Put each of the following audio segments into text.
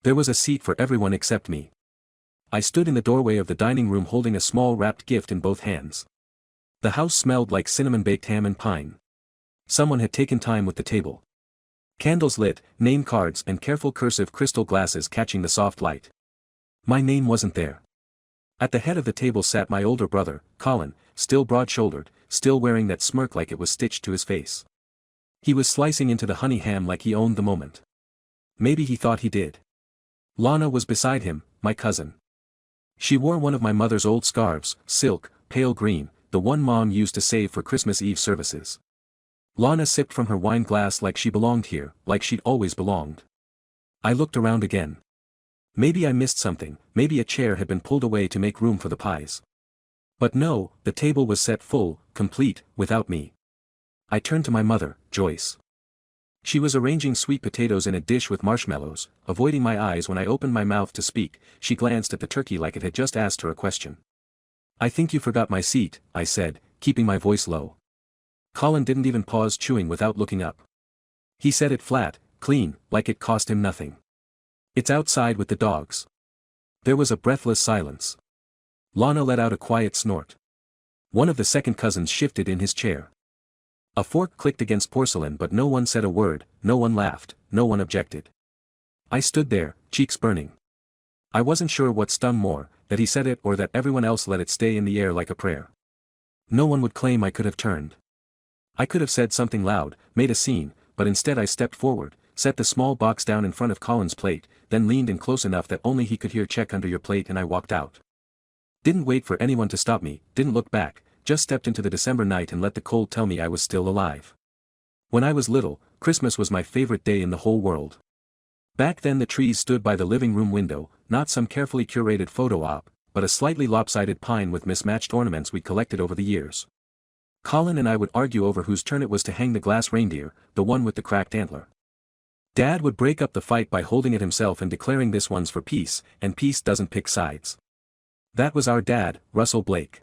There was a seat for everyone except me. I stood in the doorway of the dining room holding a small wrapped gift in both hands. The house smelled like cinnamon-baked ham and pine. Someone had taken time with the table. Candles lit, name cards and careful cursive crystal glasses catching the soft light. My name wasn't there. At the head of the table sat my older brother, Colin, still broad-shouldered, still wearing that smirk like it was stitched to his face. He was slicing into the honey ham like he owned the moment. Maybe he thought he did. Lana was beside him, my cousin. She wore one of my mother's old scarves, silk, pale green, the one Mom used to save for Christmas Eve services. Lana sipped from her wine glass like she belonged here, like she'd always belonged. I looked around again. Maybe I missed something, maybe a chair had been pulled away to make room for the pies. But no, the table was set full, complete, without me. I turned to my mother, Joyce. She was arranging sweet potatoes in a dish with marshmallows, avoiding my eyes when I opened my mouth to speak. She glanced at the turkey like it had just asked her a question. "I think you forgot my seat," I said, keeping my voice low. Colin didn't even pause chewing without looking up. He said it flat, clean, like it cost him nothing. "It's outside with the dogs." There was a breathless silence. Lana let out a quiet snort. One of the second cousins shifted in his chair. A fork clicked against porcelain but no one said a word, no one laughed, no one objected. I stood there, cheeks burning. I wasn't sure what stung more, that he said it or that everyone else let it stay in the air like a prayer. No one would claim I could have turned. I could have said something loud, made a scene, but instead I stepped forward, set the small box down in front of Colin's plate, then leaned in close enough that only he could hear "check under your plate" and I walked out. Didn't wait for anyone to stop me, didn't look back, just stepped into the December night and let the cold tell me I was still alive. When I was little, Christmas was my favorite day in the whole world. Back then the trees stood by the living room window, not some carefully curated photo op, but a slightly lopsided pine with mismatched ornaments we'd collected over the years. Colin and I would argue over whose turn it was to hang the glass reindeer, the one with the cracked antler. Dad would break up the fight by holding it himself and declaring this one's for peace, and peace doesn't pick sides. That was our dad, Russell Blake.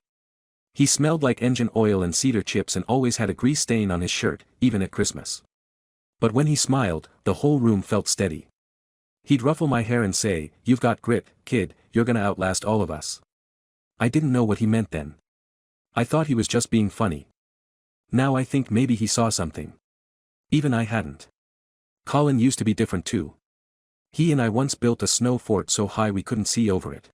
He smelled like engine oil and cedar chips and always had a grease stain on his shirt, even at Christmas. But when he smiled, the whole room felt steady. He'd ruffle my hair and say, "You've got grit, kid, you're gonna outlast all of us." I didn't know what he meant then. I thought he was just being funny. Now I think maybe he saw something. Even I hadn't. Colin used to be different too. He and I once built a snow fort so high we couldn't see over it.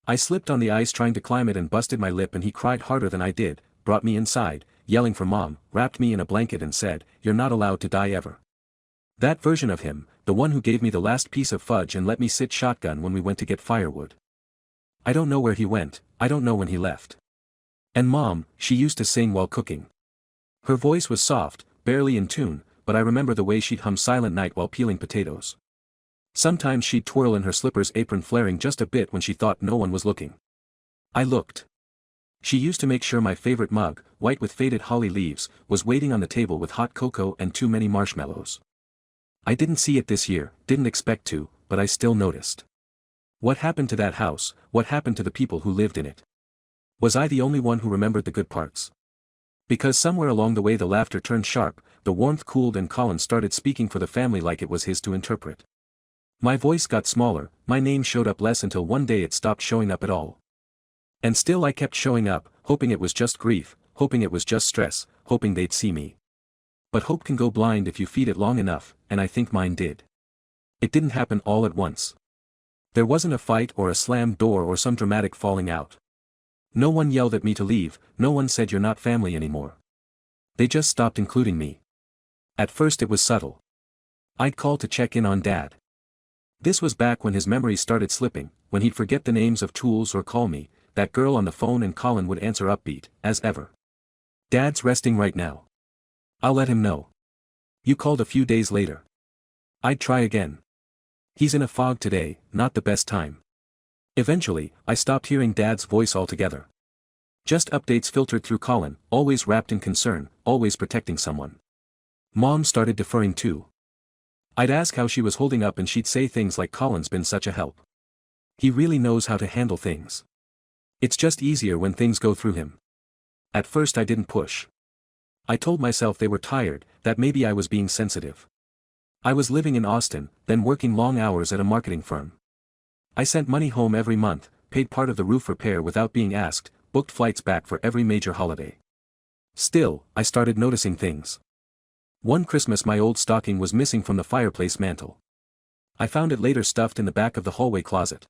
I slipped on the ice trying to climb it and busted my lip and he cried harder than I did, brought me inside, yelling for Mom, wrapped me in a blanket and said, "You're not allowed to die ever." That version of him, the one who gave me the last piece of fudge and let me sit shotgun when we went to get firewood. I don't know where he went, I don't know when he left. And Mom, she used to sing while cooking. Her voice was soft, barely in tune, but I remember the way she'd hum Silent Night while peeling potatoes. Sometimes she'd twirl in her slippers apron flaring just a bit when she thought no one was looking. I looked. She used to make sure my favorite mug, white with faded holly leaves, was waiting on the table with hot cocoa and too many marshmallows. I didn't see it this year, didn't expect to, but I still noticed. What happened to that house, what happened to the people who lived in it? Was I the only one who remembered the good parts? Because somewhere along the way the laughter turned sharp, the warmth cooled and Colin started speaking for the family like it was his to interpret. My voice got smaller, my name showed up less until one day it stopped showing up at all. And still I kept showing up, hoping it was just grief, hoping it was just stress, hoping they'd see me. But hope can go blind if you feed it long enough, and I think mine did. It didn't happen all at once. There wasn't a fight or a slammed door or some dramatic falling out. No one yelled at me to leave, no one said "You're not family anymore." They just stopped including me. At first it was subtle. I'd call to check in on Dad. This was back when his memory started slipping, when he'd forget the names of tools or call me, that girl on the phone, and Colin would answer upbeat, as ever. "Dad's resting right now. I'll let him know. You called a few days later." I'd try again. "He's in a fog today, not the best time." Eventually, I stopped hearing Dad's voice altogether. Just updates filtered through Colin, always wrapped in concern, always protecting someone. Mom started deferring too. I'd ask how she was holding up and she'd say things like, "Colin's been such a help. He really knows how to handle things. It's just easier when things go through him." At first I didn't push. I told myself they were tired, that maybe I was being sensitive. I was living in Austin, then working long hours at a marketing firm. I sent money home every month, paid part of the roof repair without being asked, booked flights back for every major holiday. Still, I started noticing things. One Christmas my old stocking was missing from the fireplace mantel. I found it later stuffed in the back of the hallway closet.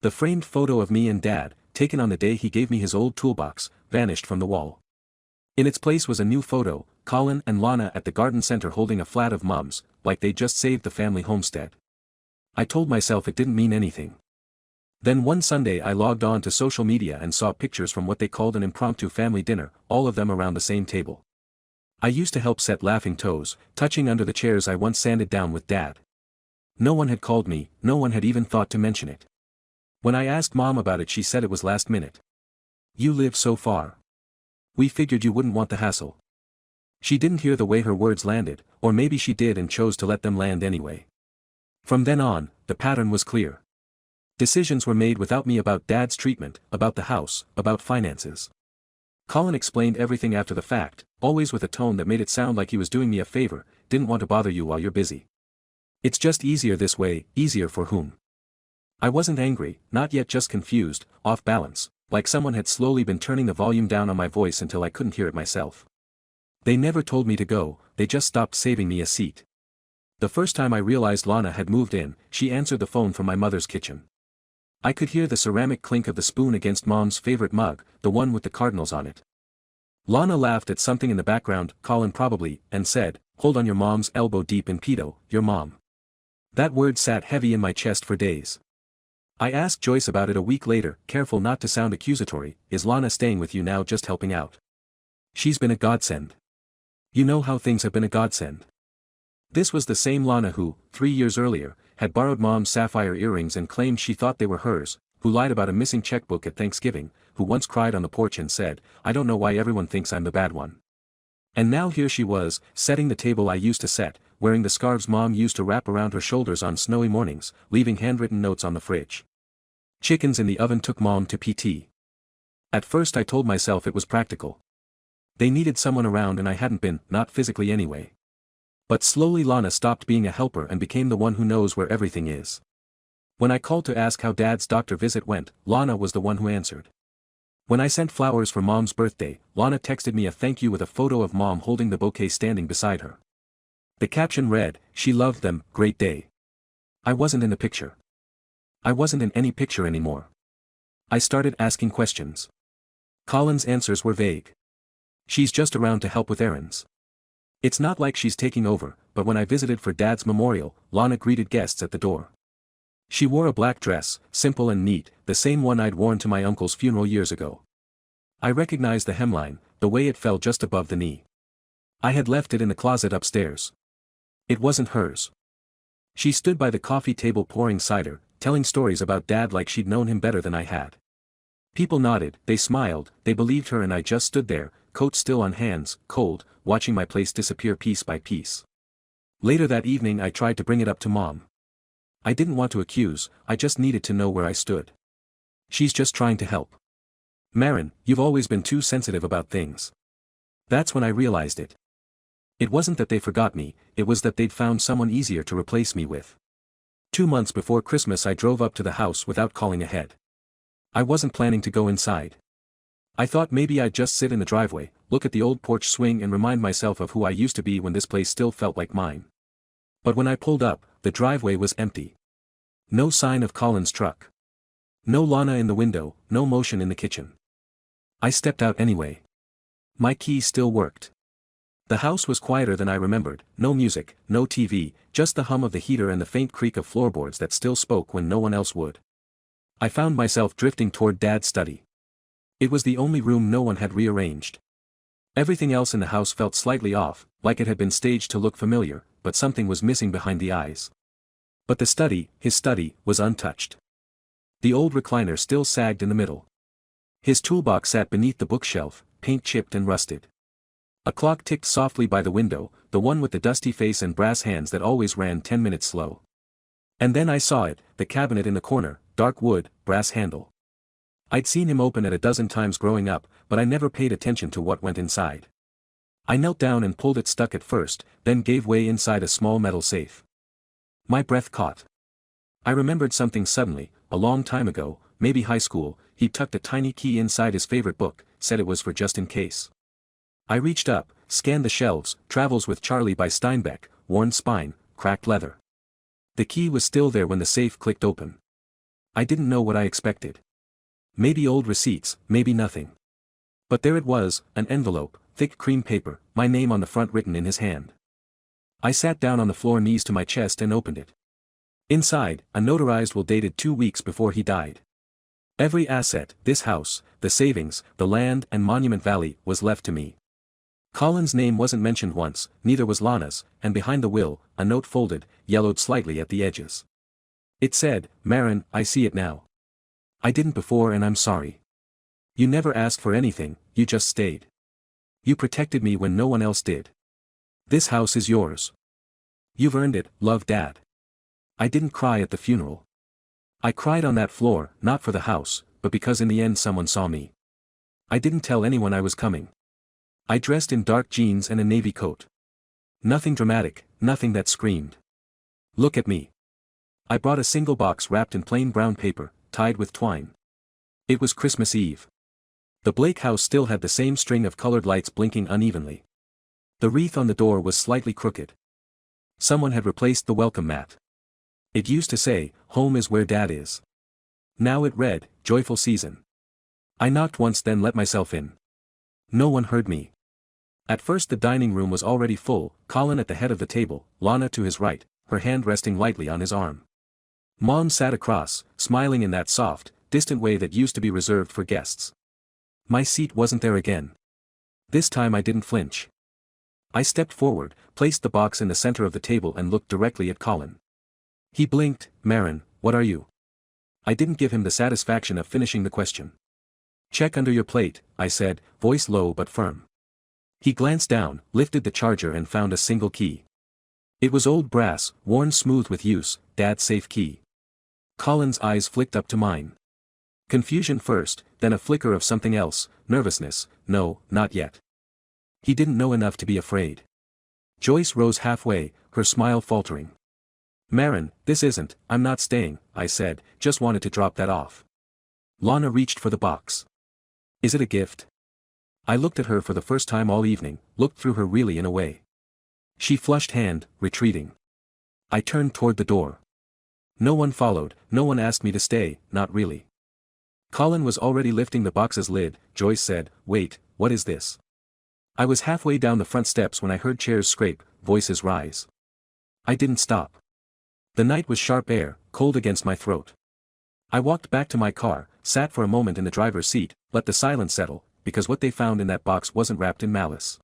The framed photo of me and Dad, taken on the day he gave me his old toolbox, vanished from the wall. In its place was a new photo, Colin and Lana at the garden center holding a flat of mums, like they'd just saved the family homestead. I told myself it didn't mean anything. Then one Sunday I logged on to social media and saw pictures from what they called an impromptu family dinner, all of them around the same table. I used to help set laughing toes, touching under the chairs I once sanded down with Dad. No one had called me, no one had even thought to mention it. When I asked Mom about it she said it was last minute. You live so far. We figured you wouldn't want the hassle. She didn't hear the way her words landed, or maybe she did and chose to let them land anyway. From then on, the pattern was clear. Decisions were made without me about Dad's treatment, about the house, about finances. Colin explained everything after the fact, always with a tone that made it sound like he was doing me a favor, didn't want to bother you while you're busy. It's just easier this way, easier for whom? I wasn't angry, not yet, just confused, off balance, like someone had slowly been turning the volume down on my voice until I couldn't hear it myself. They never told me to go, they just stopped saving me a seat. The first time I realized Lana had moved in, she answered the phone from my mother's kitchen. I could hear the ceramic clink of the spoon against Mom's favorite mug, the one with the cardinals on it. Lana laughed at something in the background, Colin probably, and said, "Hold on, your mom's elbow deep in pedo, your mom." That word sat heavy in my chest for days. I asked Joyce about it a week later, careful not to sound accusatory, "Is Lana staying with you now, just helping out?" "She's been a godsend. You know how things have been a godsend." This was the same Lana who, 3 years earlier, had borrowed Mom's sapphire earrings and claimed she thought they were hers, who lied about a missing checkbook at Thanksgiving, who once cried on the porch and said, "I don't know why everyone thinks I'm the bad one." And now here she was, setting the table I used to set, wearing the scarves Mom used to wrap around her shoulders on snowy mornings, leaving handwritten notes on the fridge. Chickens in the oven took Mom to PT. At first I told myself it was practical. They needed someone around and I hadn't been, not physically anyway. But slowly Lana stopped being a helper and became the one who knows where everything is. When I called to ask how Dad's doctor visit went, Lana was the one who answered. When I sent flowers for Mom's birthday, Lana texted me a thank you with a photo of Mom holding the bouquet standing beside her. The caption read, "She loved them, great day." I wasn't in the picture. I wasn't in any picture anymore. I started asking questions. Colin's answers were vague. "She's just around to help with errands. It's not like she's taking over," but when I visited for Dad's memorial, Lana greeted guests at the door. She wore a black dress, simple and neat, the same one I'd worn to my uncle's funeral years ago. I recognized the hemline, the way it fell just above the knee. I had left it in the closet upstairs. It wasn't hers. She stood by the coffee table pouring cider, telling stories about Dad like she'd known him better than I had. People nodded, they smiled, they believed her, and I just stood there, coat still on hands, cold, watching my place disappear piece by piece. Later that evening I tried to bring it up to Mom. I didn't want to accuse, I just needed to know where I stood. "She's just trying to help. Marin, you've always been too sensitive about things." That's when I realized it. It wasn't that they forgot me, it was that they'd found someone easier to replace me with. 2 months before Christmas I drove up to the house without calling ahead. I wasn't planning to go inside. I thought maybe I'd just sit in the driveway, look at the old porch swing and remind myself of who I used to be when this place still felt like mine. But when I pulled up, the driveway was empty. No sign of Colin's truck. No Lana in the window, no motion in the kitchen. I stepped out anyway. My key still worked. The house was quieter than I remembered, no music, no TV, just the hum of the heater and the faint creak of floorboards that still spoke when no one else would. I found myself drifting toward Dad's study. It was the only room no one had rearranged. Everything else in the house felt slightly off, like it had been staged to look familiar, but something was missing behind the eyes. But the study, his study, was untouched. The old recliner still sagged in the middle. His toolbox sat beneath the bookshelf, paint chipped and rusted. A clock ticked softly by the window, the one with the dusty face and brass hands that always ran 10 minutes slow. And then I saw it, the cabinet in the corner, dark wood, brass handle. I'd seen him open it a dozen times growing up, but I never paid attention to what went inside. I knelt down and pulled it stuck at first, then gave way inside a small metal safe. My breath caught. I remembered something suddenly. A long time ago, maybe high school, he tucked a tiny key inside his favorite book, said it was for just in case. I reached up, scanned the shelves, Travels with Charlie by Steinbeck, worn spine, cracked leather. The key was still there when the safe clicked open. I didn't know what I expected. Maybe old receipts, maybe nothing. But there it was, an envelope, thick cream paper, my name on the front written in his hand. I sat down on the floor, knees to my chest, and opened it. Inside, a notarized will dated 2 weeks before he died. Every asset, this house, the savings, the land and Monument Valley, was left to me. Colin's name wasn't mentioned once, neither was Lana's, and behind the will, a note folded, yellowed slightly at the edges. It said, "Marin, I see it now. I didn't before and I'm sorry. You never asked for anything, you just stayed. You protected me when no one else did. This house is yours. You've earned it, love, Dad." I didn't cry at the funeral. I cried on that floor, not for the house, but because in the end someone saw me. I didn't tell anyone I was coming. I dressed in dark jeans and a navy coat. Nothing dramatic, nothing that screamed, "Look at me." I brought a single box wrapped in plain brown paper, tied with twine. It was Christmas Eve. The Blake house still had the same string of colored lights blinking unevenly. The wreath on the door was slightly crooked. Someone had replaced the welcome mat. It used to say, "Home is where Dad is." Now it read, "Joyful Season." I knocked once, then let myself in. No one heard me. At first the dining room was already full, Colin at the head of the table, Lana to his right, her hand resting lightly on his arm. Mom sat across, smiling in that soft, distant way that used to be reserved for guests. My seat wasn't there again. This time I didn't flinch. I stepped forward, placed the box in the center of the table and looked directly at Colin. He blinked. "Marin, what are you?" I didn't give him the satisfaction of finishing the question. "Check under your plate," I said, voice low but firm. He glanced down, lifted the charger and found a single key. It was old brass, worn smooth with use, Dad's safe key. Colin's eyes flicked up to mine. Confusion first, then a flicker of something else, nervousness. No, not yet. He didn't know enough to be afraid. Joyce rose halfway, her smile faltering. "Marin, this isn't, I'm not staying," I said, "just wanted to drop that off." Lana reached for the box. "Is it a gift?" I looked at her for the first time all evening, looked through her really in a way. She flushed hand, retreating. I turned toward the door. No one followed, no one asked me to stay, not really. Colin was already lifting the box's lid. Joyce said, "Wait, what is this?" I was halfway down the front steps when I heard chairs scrape, voices rise. I didn't stop. The night was sharp air, cold against my throat. I walked back to my car, sat for a moment in the driver's seat, let the silence settle, because what they found in that box wasn't wrapped in malice.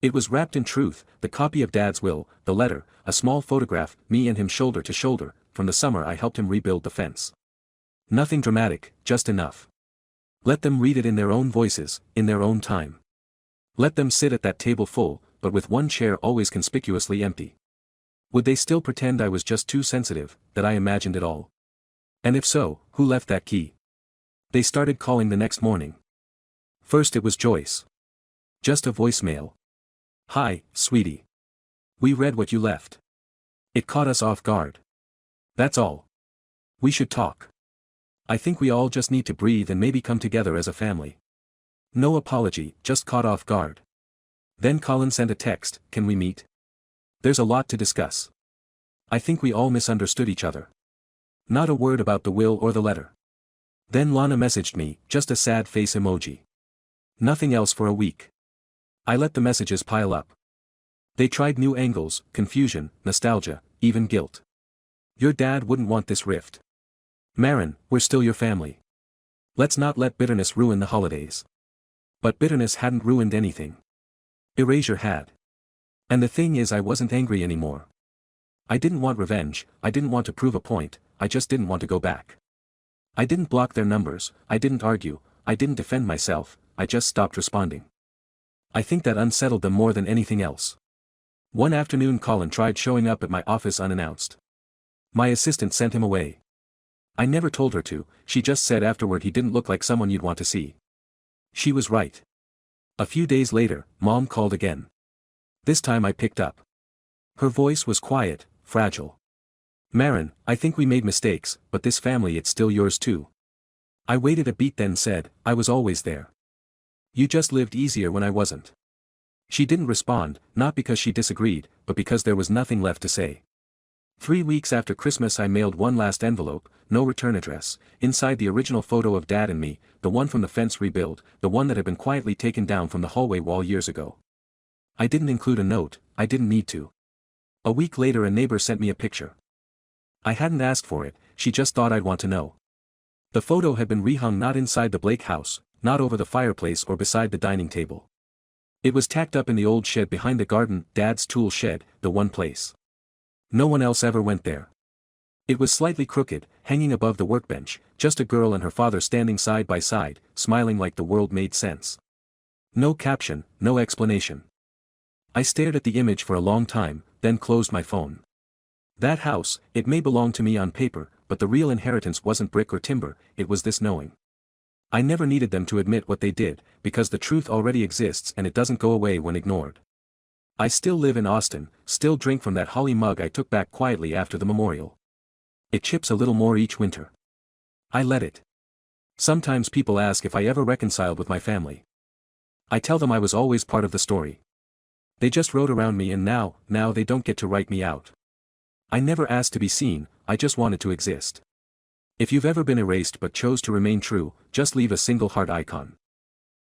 It was wrapped in truth, the copy of Dad's will, the letter, a small photograph, me and him shoulder to shoulder, from the summer I helped him rebuild the fence. Nothing dramatic, just enough. Let them read it in their own voices, in their own time. Let them sit at that table full, but with one chair always conspicuously empty. Would they still pretend I was just too sensitive, that I imagined it all? And if so, who left that key? They started calling the next morning. First it was Joyce. Just a voicemail. "Hi, sweetie. We read what you left. It caught us off guard. That's all. We should talk. I think we all just need to breathe and maybe come together as a family." No apology, just caught off guard. Then Colin sent a text, "Can we meet? There's a lot to discuss." I think we all misunderstood each other. Not a word about the will or the letter. Then Lana messaged me, just a sad face emoji. Nothing else for a week. I let the messages pile up. They tried new angles, confusion, nostalgia, even guilt. "Your dad wouldn't want this rift. Marin, we're still your family. Let's not let bitterness ruin the holidays." But bitterness hadn't ruined anything. Erasure had. And the thing is, I wasn't angry anymore. I didn't want revenge, I didn't want to prove a point, I just didn't want to go back. I didn't block their numbers, I didn't argue, I didn't defend myself, I just stopped responding. I think that unsettled them more than anything else. One afternoon Colin tried showing up at my office unannounced. My assistant sent him away. I never told her to, she just said afterward he didn't look like someone you'd want to see. She was right. A few days later, Mom called again. This time I picked up. Her voice was quiet, fragile. "Marin, I think we made mistakes, but this family, it's still yours too." I waited a beat, then said, "I was always there. You just lived easier when I wasn't." She didn't respond, not because she disagreed, but because there was nothing left to say. 3 weeks after Christmas I mailed one last envelope, no return address, inside the original photo of Dad and me, the one from the fence rebuild, the one that had been quietly taken down from the hallway wall years ago. I didn't include a note, I didn't need to. A week later a neighbor sent me a picture. I hadn't asked for it, she just thought I'd want to know. The photo had been rehung not inside the Blake house, not over the fireplace or beside the dining table. It was tacked up in the old shed behind the garden, Dad's tool shed, the one place. No one else ever went there. It was slightly crooked, hanging above the workbench, just a girl and her father standing side by side, smiling like the world made sense. No caption, no explanation. I stared at the image for a long time, then closed my phone. That house, it may belong to me on paper, but the real inheritance wasn't brick or timber, it was this knowing. I never needed them to admit what they did, because the truth already exists and it doesn't go away when ignored. I still live in Austin, still drink from that holly mug I took back quietly after the memorial. It chips a little more each winter. I let it. Sometimes people ask if I ever reconciled with my family. I tell them I was always part of the story. They just rode around me and now they don't get to write me out. I never asked to be seen, I just wanted to exist. If you've ever been erased but chose to remain true, just leave a single heart icon.